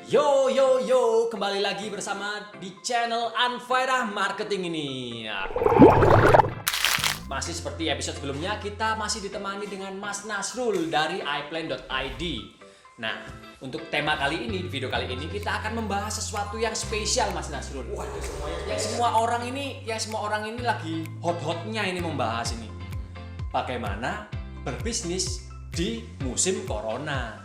Yo, kembali lagi bersama di channel Anfaedah Marketing ini. Masih seperti episode sebelumnya, kita masih ditemani dengan Mas Nasrul dari iPlan.id. Nah, untuk tema kali ini, video kali ini kita akan membahas sesuatu yang spesial, Mas Nasrul. Waduh, semuanya Yang semua orang ini lagi hot-hotnya ini membahas ini. Bagaimana berbisnis di musim corona.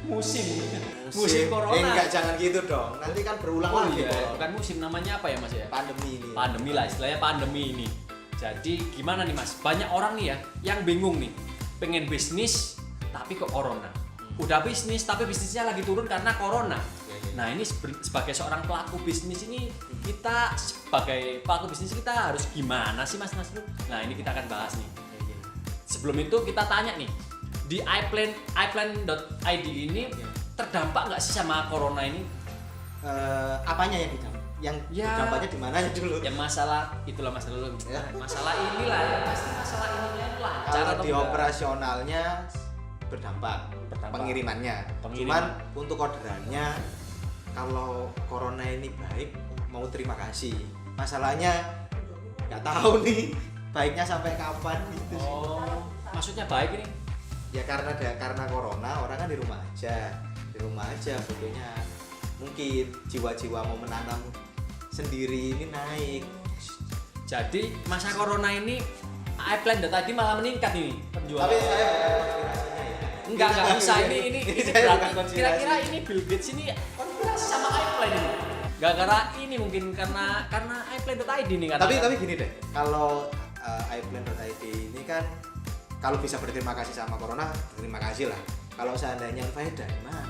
Musim corona. Enggak, jangan gitu dong. Nanti kan berulang lagi. Iya, bukan musim, namanya apa ya Mas ya? Pandemi ini. Pandemi lah, istilahnya pandemi ini. Jadi gimana nih Mas? Banyak orang nih ya yang bingung nih, pengen bisnis tapi kok corona. Udah bisnis tapi bisnisnya lagi turun karena corona. Nah ini sebagai seorang pelaku bisnis ini, kita sebagai pelaku bisnis kita harus gimana sih Mas Nasrul? Nah ini kita akan bahas nih. Sebelum itu kita tanya nih, di iPlan.id ini terdampak nggak sih sama corona ini? Apanya yang didampak? Yang dampaknya di mana ya dulu? Ya itulah masalah lo. Ya. Masalah inilah, pasti masalah ininya lah. Kalau di operasionalnya berdampak. Pengirimannya. Cuman untuk orderannya, kalau corona ini baik, mau terima kasih. Masalahnya nggak tahu nih baiknya sampai kapan gitu. Oh, maksudnya baik ini? Ya karena corona orang kan di rumah aja butuhnya, mungkin jiwa-jiwa mau menanam sendiri ini naik. Jadi masa corona ini iPlan tadi malah meningkat ini penjualan. Tapi saya bukan konspirasinya ya. Enggak bisa ini Saya berarti bukan konspirasi. kira-kira ini Bill Gates ini konspirasi sama iPlan ini. Gara-gara ini mungkin karena iPlan.id nih kata. Tapi gini deh, kalau iPlan.id ini kan kalau bisa berterima kasih sama corona, terima kasih lah. Kalau seandainya faedah gimana?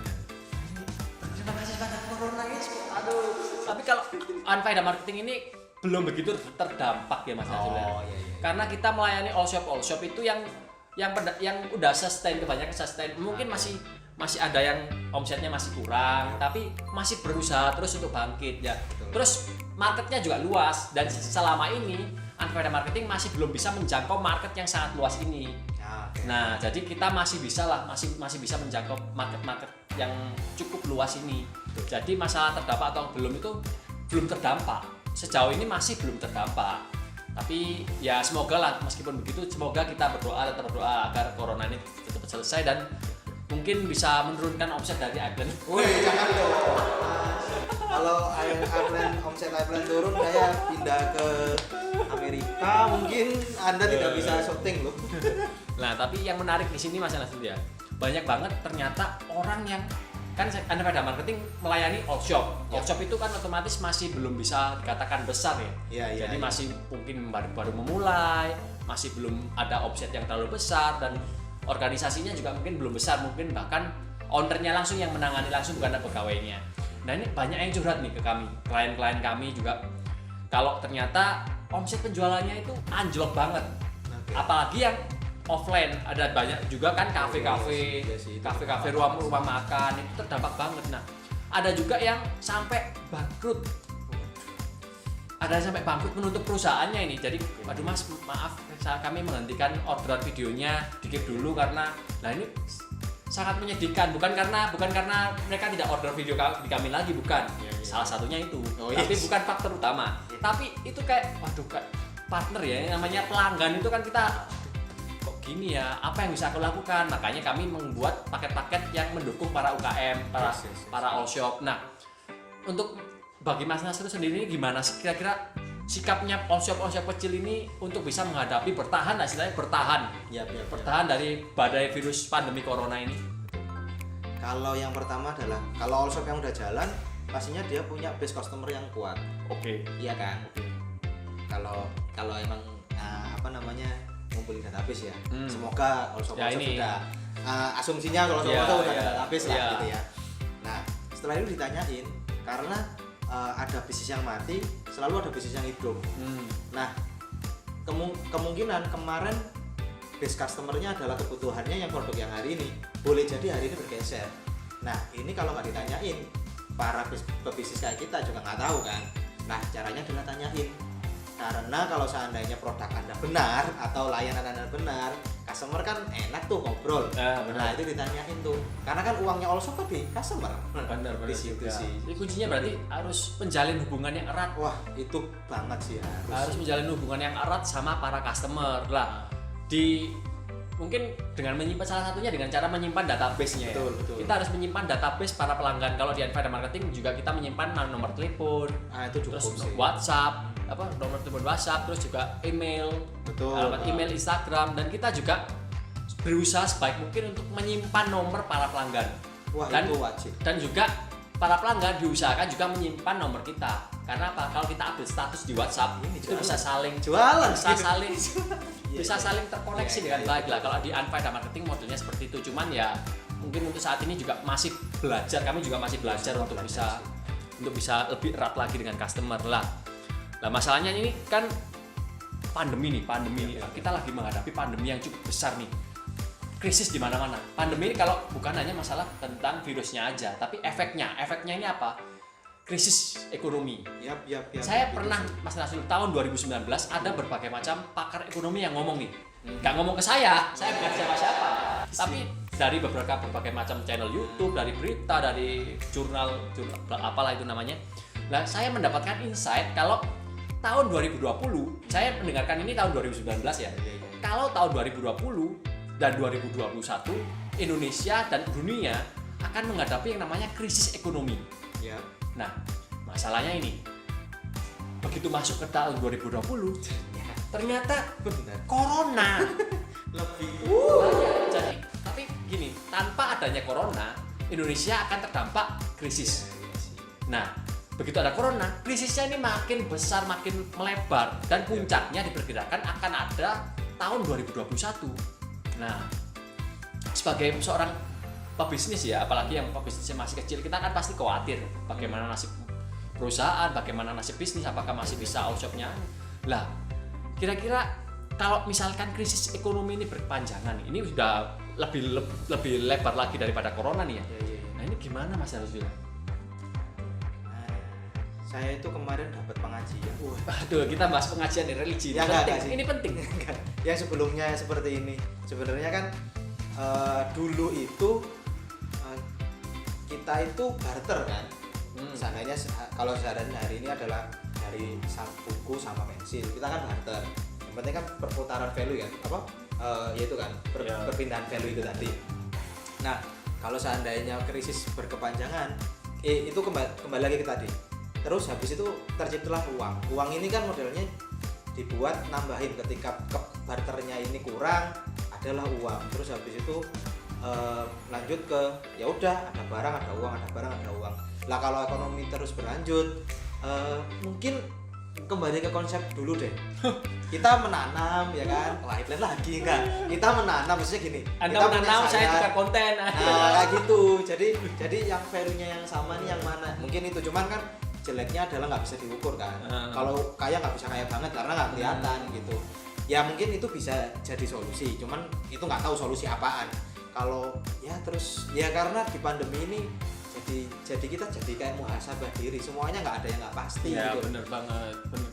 Terima kasih pada corona guys. Aduh. Tapi kalau Anfaedah Marketing ini belum begitu terdampak ya Mas Nasrul. Iya. Karena kita melayani all shop itu yang udah sustain, kebanyakan sustain. Mungkin masih ada yang omsetnya masih kurang, tapi masih berusaha terus untuk bangkit ya. Betul. Terus marketnya juga luas dan selama ini Anfaedah Marketing masih belum bisa menjangkau market yang sangat luas ini. Okay. Nah, jadi kita masih bisa menjangkau market yang cukup luas ini. Jadi masalah terdampak atau belum itu belum terdampak. Sejauh ini masih belum terdampak. Tapi ya semoga lah, meskipun begitu semoga kita berdoa agar corona ini tetap selesai dan mungkin bisa menurunkan omset dari iPlan. Wih, jangan dong. Kalau omset iPlan turun, saya pindah ke Amerika, mungkin Anda tidak bisa syuting loh. Nah, tapi yang menarik di sini Mas Nasrul ya, banyak banget ternyata orang yang kan Anfaedah Marketing melayani all shop. All shop itu kan otomatis masih belum bisa dikatakan besar ya. Jadi masih mungkin baru memulai, masih belum ada omset yang terlalu besar dan organisasinya juga mungkin belum besar, mungkin bahkan ownernya langsung yang menangani langsung, bukan ada pegawainya. Nah, ini banyak yang curhat nih ke kami, klien-klien kami juga. Kalau ternyata omset penjualannya itu anjlok banget. Apalagi yang offline, ada banyak juga kan kafe-kafe, rumah makan itu terdampak banget. Nah, ada juga yang sampai bangkrut. Ada yang sampai bangkrut menutup perusahaannya ini. Jadi, waduh Mas, maaf, kami menghentikan orderan videonya dikit dulu karena, nah ini sangat menyedihkan. Bukan karena mereka tidak order video di kami lagi, bukan. Salah satunya itu. Tapi bukan faktor utama. Tapi itu kayak, waduh, kayak partner ya, namanya pelanggan itu kan kita gini ya, apa yang bisa aku lakukan? Makanya kami membuat paket-paket yang mendukung para UKM, para all shop. Nah, untuk bagi Mas Nasrul sendiri gimana sih kira-kira sikapnya all shop kecil ini untuk bisa menghadapi bertahan dari badai virus pandemi corona ini? Kalau yang pertama adalah kalau all shop yang udah jalan, pastinya dia punya base customer yang kuat. Oke. Iya kan? Kalau emang ngumpulin database ya. Semoga all shop sudah asumsinya kalau udah ada database lah gitu ya. Nah, setelah itu ditanyain karena ada bisnis yang mati, selalu ada bisnis yang hidup. Nah, kemungkinan kemarin base customer-nya adalah kebutuhannya yang produk yang hari ini. Boleh jadi hari ini bergeser. Nah, ini kalau nggak ditanyain, para pebisnis kayak kita juga nggak tahu kan. Nah, caranya adalah tanyain Karena kalau seandainya produk Anda benar atau layanan Anda benar, customer kan enak tuh ngobrol. Nah, itu ditanyain tuh. Karena kan uangnya all shop di customer. Benar di situ sih. Jadi kuncinya berarti harus menjalin hubungan yang erat. Wah, itu banget sih harus menjalin hubungan yang erat sama para customer. Lah, mungkin dengan menyimpan, salah satunya dengan cara menyimpan database-nya. Betul. Kita harus menyimpan database para pelanggan. Kalau di Anfada Marketing juga kita menyimpan nomor telepon, itu cukup terus sih. WhatsApp, nomor telepon WhatsApp, terus juga email, alamat email Instagram, dan kita juga berusaha sebaik mungkin untuk menyimpan nomor para pelanggan. Wah, itu wajib. Dan juga para pelanggan diusahakan juga menyimpan nomor kita. Karena apa? Kalau kita update status di WhatsApp, itu bisa saling jualan, bisa saling terkoneksi dengan baik lah. Kalau di Anfada Marketing modelnya seperti itu. Cuman ya mungkin untuk saat ini juga masih belajar. Kami juga masih belajar untuk bisa lebih erat lagi dengan customer lah. Nah, masalahnya ini kan pandemi nih. Kita lagi menghadapi pandemi yang cukup besar nih. Krisis di mana-mana. Pandemi ini kalau bukan hanya masalah tentang virusnya aja, tapi efeknya ini apa? Krisis ekonomi. Saya pernah, Mas Nasul, tahun 2019 ada berbagai macam pakar ekonomi yang ngomong nih. Nggak ngomong ke saya bukan siapa-siapa. Tapi dari berbagai macam channel YouTube, dari berita, dari jurnal apalah itu namanya. Nah, saya mendapatkan insight kalau tahun 2020, saya mendengarkan ini tahun 2019 ya. Kalau tahun 2020 dan 2021, Indonesia dan dunia akan menghadapi yang namanya krisis ekonomi. Nah, masalahnya ini, begitu masuk ke tahun 2020, ternyata corona lebih jadi. Tapi gini, tanpa adanya corona, Indonesia akan terdampak krisis. Nah, begitu ada corona, krisisnya ini makin besar, makin melebar, dan puncaknya diperkirakan akan ada tahun 2021. Nah, sebagai seorang pebisnis ya, apalagi yang pebisnisnya masih kecil, kita kan pasti khawatir bagaimana nasib perusahaan, bagaimana nasib bisnis, apakah masih bisa all shop-nya. Lah, kira-kira kalau misalkan krisis ekonomi ini berkepanjangan, ini sudah lebih lebar lagi daripada corona nih ya. Nah, ini gimana Mas Harus? Saya itu kemarin dapat pengajian. Aduh, kita bahas pengajian di religi. Ya, ini penting. Yang sebelumnya seperti ini. Sebenarnya kan dulu itu kita itu barter kan. Seandainya kalau sehari-hari hari ini adalah dari buku sama pensil, kita kan barter. Yang penting kan perputaran value ya, yaitu kan perpindahan value itu tadi. Nah, kalau seandainya krisis berkepanjangan, itu kembali lagi ke tadi. Terus habis itu terciptalah uang. Uang ini kan modelnya dibuat nambahin ketika barternya ini kurang, adalah uang. Terus habis itu lanjut ke ya udah, ada barang ada uang, ada barang ada uang. Lah kalau ekonomi terus berlanjut, mungkin kembali ke konsep dulu deh. Kita menanam ya kan. Wah, iklan lagi enggak. Kita menanam, maksudnya gini. Anda menanam, saya tukar konten. Kayak gitu. Jadi yang value-nya yang sama nih yang mana? Mungkin itu, cuman kan jeleknya adalah nggak bisa diukur kan. Kalau kaya nggak bisa kaya banget karena nggak kelihatan gitu. Ya mungkin itu bisa jadi solusi, cuman itu nggak tahu solusi apaan. Kalau ya terus ya karena di pandemi ini jadi kita jadi kayak muhasabah diri, semuanya nggak ada yang nggak pasti. Ya gitu. bener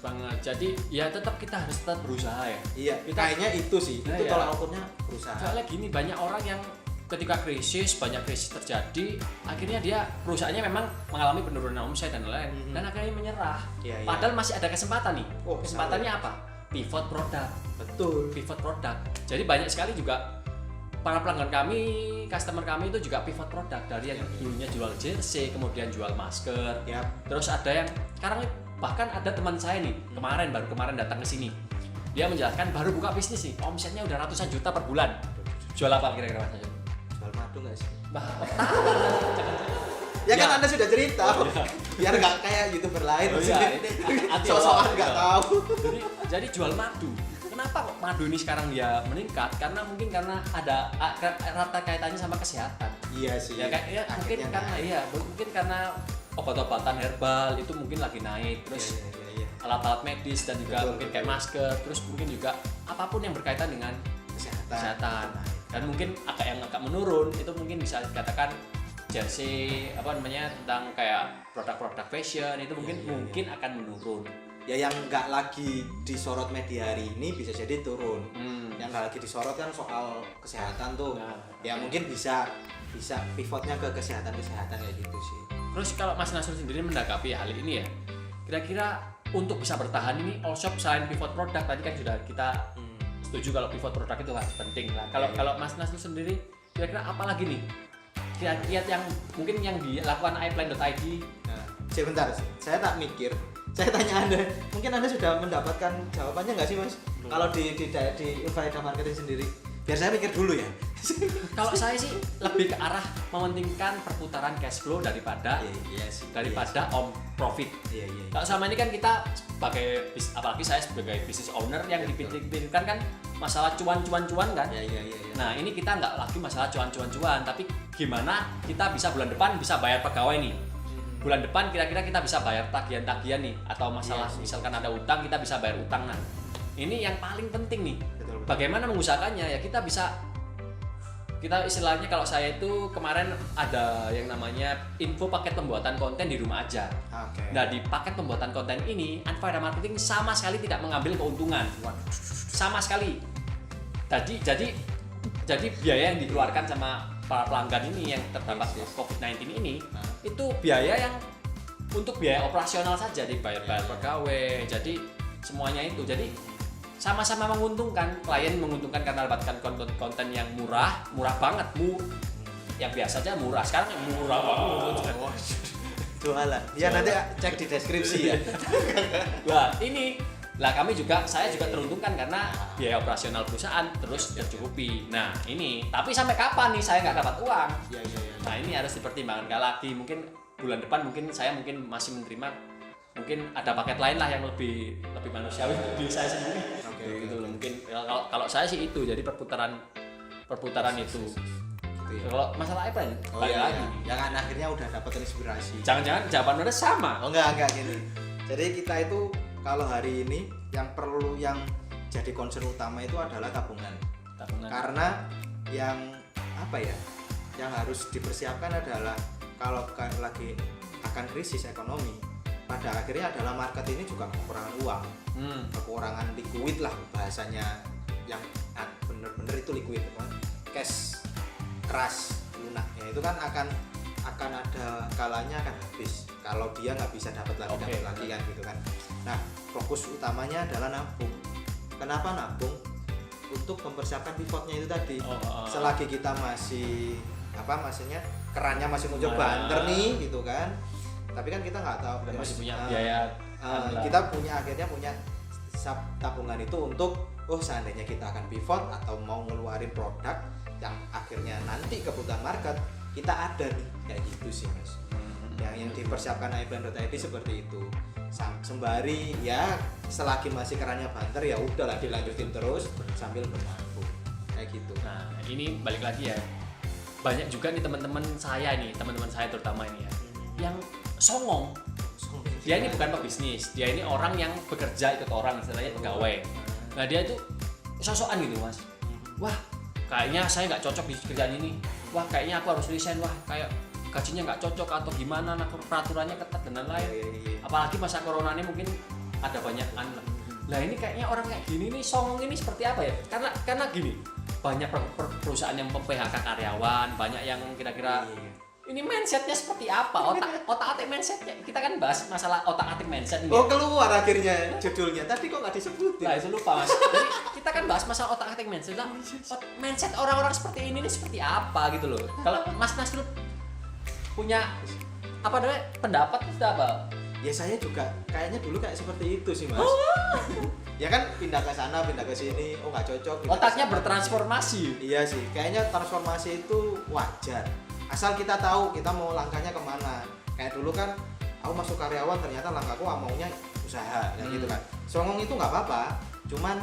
banget. Jadi ya tetap kita harus tetap berusaha ya. Iya. Kayaknya itu sih. Nah, itu ya. tolak ukurnya berusaha. Soalnya gini, banyak orang yang ketika banyak krisis terjadi, akhirnya dia perusahaannya memang mengalami penurunan omset dan lain-lain, dan akhirnya menyerah. Padahal masih ada kesempatan nih. Kesempatannya apa? Pivot produk. Betul. Pivot produk. Jadi banyak sekali juga para pelanggan kami, customer kami itu juga pivot produk dari yang dulunya jual jersey, kemudian jual masker. Terus ada yang sekarang bahkan ada teman saya nih, baru kemarin datang ke sini. Dia menjelaskan baru buka bisnis nih, omsetnya udah ratusan juta per bulan. Jual apa kira-kira Mas? Jual madu nggak sih? Ya kan Anda sudah cerita, biar nggak kayak YouTuber lain. Soal nggak tahu. Jadi jual madu. Kenapa kok madu ini sekarang ya meningkat? Karena mungkin ada rata kaitannya sama kesehatan. Iya sih. Mungkin karena obat-obatan herbal itu mungkin lagi naik. Terus alat-alat medis dan juga mungkin kayak masker. Terus mungkin juga apapun yang berkaitan dengan kesehatan. Dan mungkin agak menurun itu mungkin bisa dikatakan jersey tentang kayak produk-produk fashion itu mungkin akan menurun. ya yang nggak lagi disorot media hari ini bisa jadi turun. Yang nggak lagi disorot kan soal kesehatan tuh. Ya mungkin bisa pivotnya ke kesehatan kayak gitu sih. Terus kalau Mas Nasrul sendiri menanggapi hal ini ya, kira-kira untuk bisa bertahan ini all shop selain pivot produk tadi kan sudah kita setuju kalau pivot produk itu penting lah. Kalau Mas Nasrul sendiri kira-kira apa lagi nih kiat-kiat yang mungkin yang dilakukan iPlan.id? Sebentar, saya tak mikir. Saya tanya Anda, mungkin Anda sudah mendapatkan jawabannya nggak sih Mas? Kalau di Invaida Marketing sendiri, biar saya mikir dulu ya. Kalau saya sih lebih ke arah mementingkan perputaran cash flow daripada om profit. Kalau selama ini kan kita sebagai apalagi saya sebagai business owner yang dipikirkan kan masalah cuan kan. Nah ini kita nggak lagi masalah cuan, tapi gimana kita bisa bulan depan bisa bayar pegawai nih. Bulan depan kira-kira kita bisa bayar tagihan nih atau masalah misalkan ada utang kita bisa bayar utang. Nah ini yang paling penting nih. Bagaimana mengusahakannya ya kita istilahnya kalau saya itu kemarin ada yang namanya info paket pembuatan konten di rumah aja. Nah di paket pembuatan konten ini Anfaida Marketing sama sekali tidak mengambil keuntungan sama sekali. Jadi biaya yang dikeluarkan sama para pelanggan ini yang terdampak COVID-19 ini itu biaya yang untuk biaya operasional saja dibayar pegawai. Jadi semuanya itu jadi sama-sama menguntungkan, klien menguntungkan karena dapatkan konten yang murah banget, yang biasa aja murah, sekarang yang murah banget. Jualan. Ya nanti cek di deskripsi ya. Saya juga teruntungkan karena biaya operasional perusahaan terus tercukupi. Nah ini, tapi sampai kapan nih saya nggak dapat uang? Nah ini harus dipertimbangkan lagi. Mungkin bulan depan saya masih menerima. Mungkin ada paket lain lah yang lebih manusiawi di saya sendiri. Gitu loh. Mungkin kalau saya sih itu jadi perputaran itu. Kalau masalah apa ya? Lagi. Ya kan akhirnya udah dapat inspirasi. Jangan-jangan jawaban Anda sama. Enggak gini. Jadi kita itu kalau hari ini yang jadi concern utama itu adalah tabungan. Karena yang harus dipersiapkan adalah kalau lagi akan krisis ekonomi, pada akhirnya adalah market ini juga kekurangan uang, kekurangan liquid lah bahasanya, yang bener-bener itu liquid, cash keras lunak ya itu kan akan ada kalanya akan habis kalau dia nggak bisa dapat lagi kan gitu kan. Nah fokus utamanya adalah nabung. Kenapa nabung? Untuk mempersiapkan pivotnya itu tadi. Selagi kita masih kerannya masih muncul banter nih gitu kan, tapi kan kita nggak tahu masih punya biaya. Kita akhirnya punya tabungan itu untuk seandainya kita akan pivot atau mau ngeluarin produk yang akhirnya nanti kebutuhan market kita ada nih kayak gitu sih Mas. Yang dipersiapkan iPlan.id seperti itu. Sembari ya selagi masih kerannya banter ya udahlah dilanjutin terus sambil menabung kayak gitu. Nah ini balik lagi ya, banyak juga nih teman-teman saya terutama ini ya yang songong. Dia ini bukan pebisnis, dia ini orang yang bekerja ikut orang, istilahnya pegawai. Nah dia itu sosokan gitu Mas. Wah kayaknya saya nggak cocok di kerjaan ini. Wah kayaknya aku harus resign. Wah kayak gajinya nggak cocok atau gimana, peraturannya ketat dan lain-lain. Apalagi masa corona ini mungkin ada banyak anak. Nah ini kayaknya orang kayak gini nih songong ini seperti apa ya? Karena gini, banyak perusahaan yang PHK karyawan, banyak yang kira-kira ini mindsetnya seperti apa? Otak-atik mindsetnya. Kita kan bahas masalah otak-atik mindset nih. Keluar akhirnya judulnya. Tadi kok nggak disebutin? Nah itu lupa Mas. Jadi kita kan bahas masalah otak-atik mindset. Nah, mindset orang-orang seperti ini seperti apa gitu loh. Kalau Mas Nasrul punya pendapat itu apa? Ya saya juga kayaknya dulu kayak seperti itu sih Mas. Ya kan pindah ke sana, pindah ke sini, nggak cocok. Otaknya bertransformasi. Iya sih, kayaknya transformasi itu wajar. Asal kita tahu kita mau langkahnya kemana. Kayak dulu kan aku masuk karyawan ternyata langkahku maunya usaha kayak gitu kan. Songong itu nggak apa-apa, cuman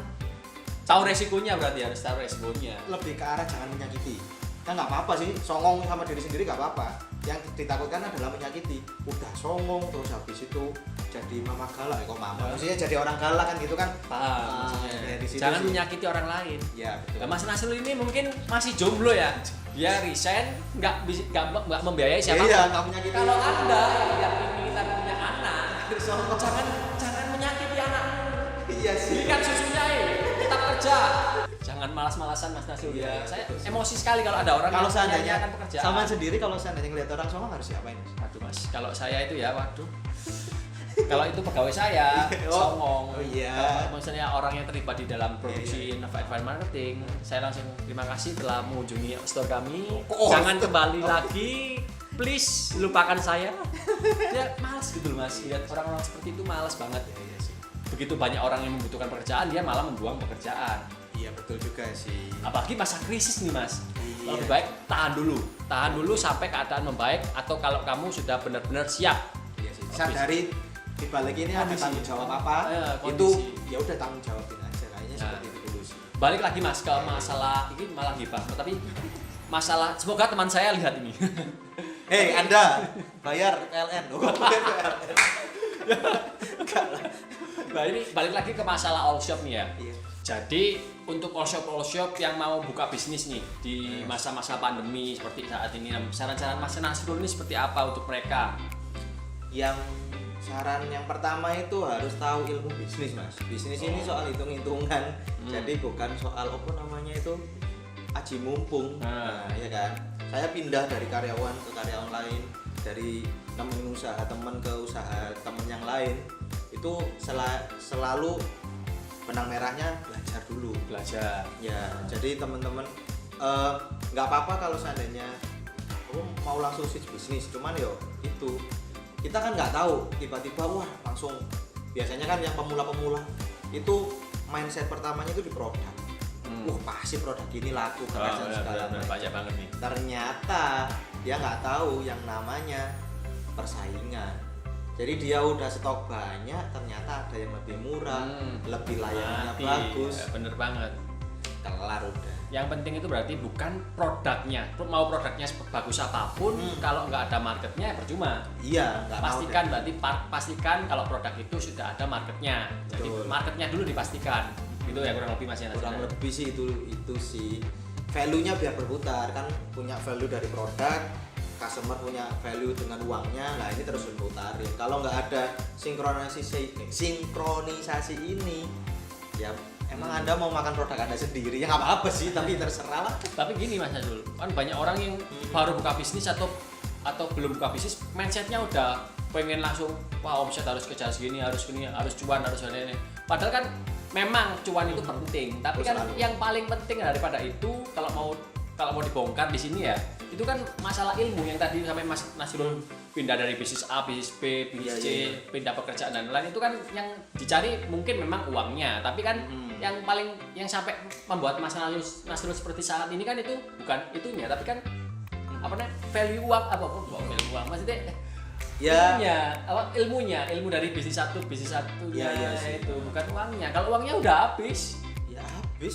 tahu resikonya, berarti harus tahu resikonya. Lebih ke arah jangan menyakiti. Nah nggak apa-apa sih, songong sama diri sendiri nggak apa-apa. Yang ditakutkan adalah menyakiti. Udah songong terus habis itu jadi mama galak, maksudnya jadi orang galak kan gitu kan. Paham. Jangan menyakiti orang lain. Ya betul. Nah, Mas Nasrul ini mungkin masih jomblo ya. Dia resign nggak membiayai siapa. Iya, nggak menyakiti. Kalau Anda yang ingin kita punya anak, jangan menyakiti Iya sih. Belikan susunya, tetap kerja. Jangan malas-malasan Mas Nasrul ya. Saya emosi sekali kalau ada orang kalau yang seandainya menyanyiakan pekerjaan. sama sendiri kalau seandainya ngeliat orang songong harus diapain? Waduh Mas, kalau saya itu ya waduh. Kalau itu pegawai saya, songong. Oh iya. Kalau misalnya orang yang terlibat di dalam produksi advance marketing, saya langsung terima kasih telah mengunjungi store kami. Jangan kembali lagi, please lupakan saya. Ya malas gitu loh Mas, lihat orang-orang seperti itu malas banget. Iya sih. Begitu banyak orang yang membutuhkan pekerjaan, dia malah membuang pekerjaan. Iya betul juga sih. Apalagi masa krisis nih Mas. Iya. Lebih baik tahan dulu sampai keadaan membaik, atau kalau kamu sudah benar-benar siap. Iya sih. Sadari di balik ini ada Kondisi. tanggung jawab apa, itu ya udah tanggung jawabin aja kayaknya seperti itu dulu sih. Balik lagi Mas ke masalah ini, malah gibah, tapi masalah semoga teman saya lihat ini. Hei Anda bayar PLN. Nah ini balik lagi ke masalah all shop nih ya. Iya. Jadi untuk all shop yang mau buka bisnis nih di masa-masa pandemi seperti saat ini, saran-saran Mas Nasrul ini seperti apa untuk mereka? Yang saran yang pertama itu harus tahu ilmu bisnis Mas. Bisnis ini soal hitung-hitungan, jadi bukan soal apa namanya itu aji mumpung. Nah, ya kan. Saya pindah dari karyawan ke karyawan lain, dari temen usaha temen ke usaha temen yang lain. Itu selalu benang merahnya belajar dulu. Belajar. Ya, jadi teman-teman nggak apa-apa kalau seandainya mau langsung switch bisnis, cuman yo itu kita kan nggak tahu tiba-tiba wah langsung, biasanya kan yang pemula-pemula itu mindset pertamanya itu di produk. Pasti produk ini laku segala macam. Banyak banget nih. Ternyata dia nggak tahu yang namanya persaingan. Jadi dia udah stok banyak, ternyata ada yang lebih murah, lebih layanannya bagus. Ya, bener banget. Kelar udah. Yang penting itu berarti bukan produknya. Mau produknya bagus apapun, kalau nggak ada marketnya ya percuma. Iya, Pastikan kalau produk itu sudah ada marketnya. Jadi marketnya dulu dipastikan. Itu ya kurang lebih Mas ya. Kurang lebih sih itu sih. Value-nya biar berputar, kan punya value dari produk, customer punya value dengan uangnya. Nah, ini terus berputarin. Kalau nggak ada sinkronisasi ini, ya emang Anda mau makan produk Anda sendiri ya nggak apa-apa sih, tapi terserah lah. Tapi gini Mas Azul, kan banyak orang yang baru buka bisnis atau belum buka bisnis, mindsetnya udah pengen langsung wah omset harus kejar segini, harus cuan, harus ini. Padahal kan memang cuan itu penting, tapi kan yang paling penting daripada itu kalau mau dibongkar di sini ya, itu kan masalah ilmu yang tadi sampai Mas Nasrul pindah dari bisnis A, bisnis B, bisnis C, pindah pekerjaan dan lain, itu kan yang dicari mungkin memang uangnya, tapi kan yang sampai membuat Mas Nasrul seperti saat ini kan itu bukan itunya, tapi kan value uang value uang maksudnya ilmunya dari bisnis satunya itu bukan uangnya. Kalau uangnya udah habis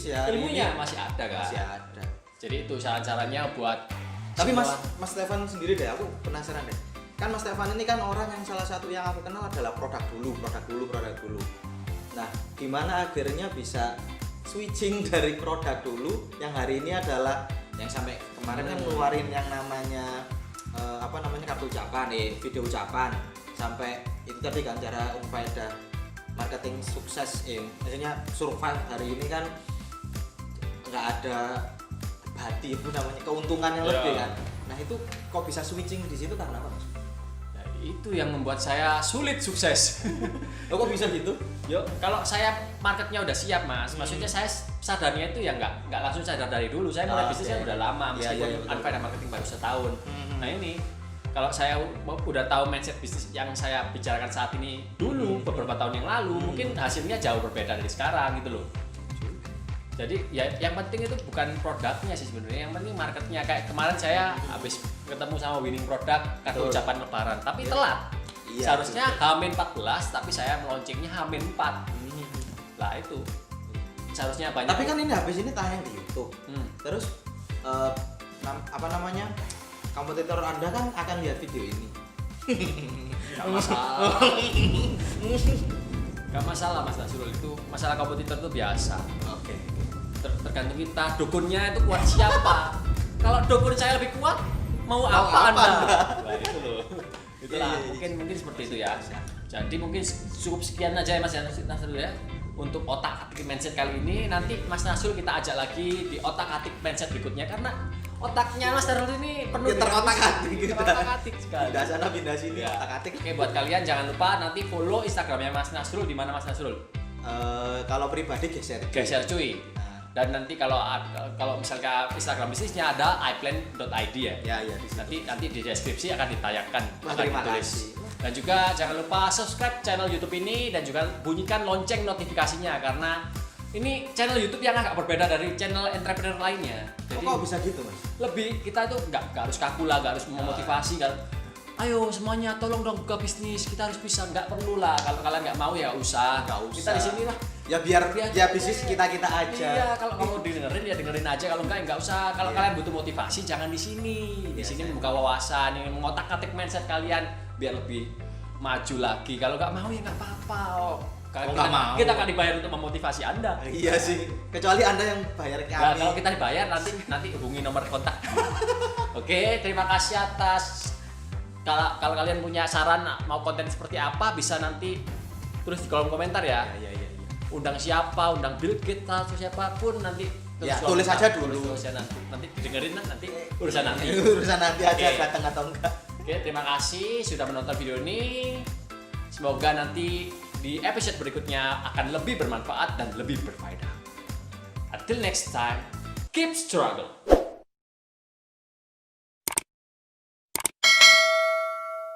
ya ilmunya ini masih ada kan? Masih ada. Jadi itu saran-sarannya buat. Tapi Mas Stefan sendiri deh, aku penasaran deh. Kan Mas Stefan ini kan orang yang salah satu yang aku kenal adalah produk dulu. Nah, gimana akhirnya bisa switching dari produk dulu yang hari ini adalah yang sampai kemarin kan ngeluarin yang namanya kartu ucapan, video ucapan, sampai itu tadi kan cara faedah marketing sukses, maksudnya survive hari ini kan nggak ada hati itu namanya keuntungan yang lebih kan. Nah itu kok bisa switching di situ karena apa Mas? Ya, itu yang membuat saya sulit sukses. Kok bisa gitu? Yo, kalau saya marketnya udah siap Mas, maksudnya saya sadarnya itu ya nggak langsung sadar dari dulu. Saya mulai bisnisnya udah lama, meskipun Unfaedah Marketing baru setahun. Nah ini kalau saya udah tahu mindset bisnis yang saya bicarakan saat ini dulu beberapa tahun yang lalu, mungkin hasilnya jauh berbeda dari sekarang gitu loh. Jadi ya yang penting itu bukan produknya sih sebenarnya, yang penting marketnya. Kayak kemarin saya habis ketemu sama winning produk kartu ucapan lebaran, tapi telat. Seharusnya H-14 tapi saya launchingnya H-4. Lah itu seharusnya banyak. Tapi kan ini habis ini tayang di YouTube. Terus kompetitor Anda kan akan lihat video ini. Gak masalah. Gak masalah Mas Nasrul, itu masalah kompetitor itu biasa. Oke. Tergantung kita, dukunnya itu kuat siapa. Kalau dukun saya lebih kuat, mau apa Anda? Nah, itu loh. Itulah mungkin seperti itu ya. Jadi mungkin cukup sekian aja ya Mas Nasrul ya. untuk otak-atik mindset kali ini. Nanti Mas Nasrul kita ajak lagi di otak-atik mindset berikutnya karena otaknya Mas Nasrul ini penuh ya, terotak-atik gitu. Terotak-atik sekali. Pindah sana pindah sini Ya. otak-atik. Oke, buat kalian jangan lupa nanti follow Instagramnya Mas Nasrul. Di mana Mas Nasrul? Kalau pribadi geser cuy. Dan nanti kalau misalnya Instagram bisnisnya ada iplan.id ya. Ya. Nanti di deskripsi akan ditayangkan, akan Terima ditulis. kasih. Dan juga jangan lupa subscribe channel YouTube ini dan juga bunyikan lonceng notifikasinya karena ini channel YouTube yang agak berbeda dari channel entrepreneur lainnya. Jadi kok bisa gitu, Mas? lebih kita itu nggak harus kaku lah, nggak harus memotivasi kan. Ayo semuanya tolong dong buka bisnis, kita harus bisa, nggak perlu lah. Kalau kalian nggak mau ya usah. Kita di sini lah. Ya biar bisnis kita aja. Iya, kalau kamu dengerin ya dengerin aja, kalau enggak nggak usah. Kalau kalian butuh motivasi jangan di sini. Di sini membuka wawasan, ini mengotak-atik mindset kalian biar lebih maju lagi. Kalau nggak mau ya nggak apa-apa. Kita akan dibayar untuk memotivasi Anda. Iya sih. Kecuali Anda yang bayar kami. Nah, kalau kita dibayar nanti hubungi nomor kontak. Oke, terima kasih atas. Kalau kalian punya saran mau konten seperti apa bisa nanti tulis di kolom komentar ya. Iya. Undang siapa, undang Bill Gates atau siapapun nanti tulis aja dulu. Nanti didengerin nanti urusan nanti. Urusan nanti aja datang atau enggak. Oke, terima kasih sudah menonton video ini. Semoga nanti di episode berikutnya akan lebih bermanfaat dan lebih berfaedah. Until next time, keep struggle.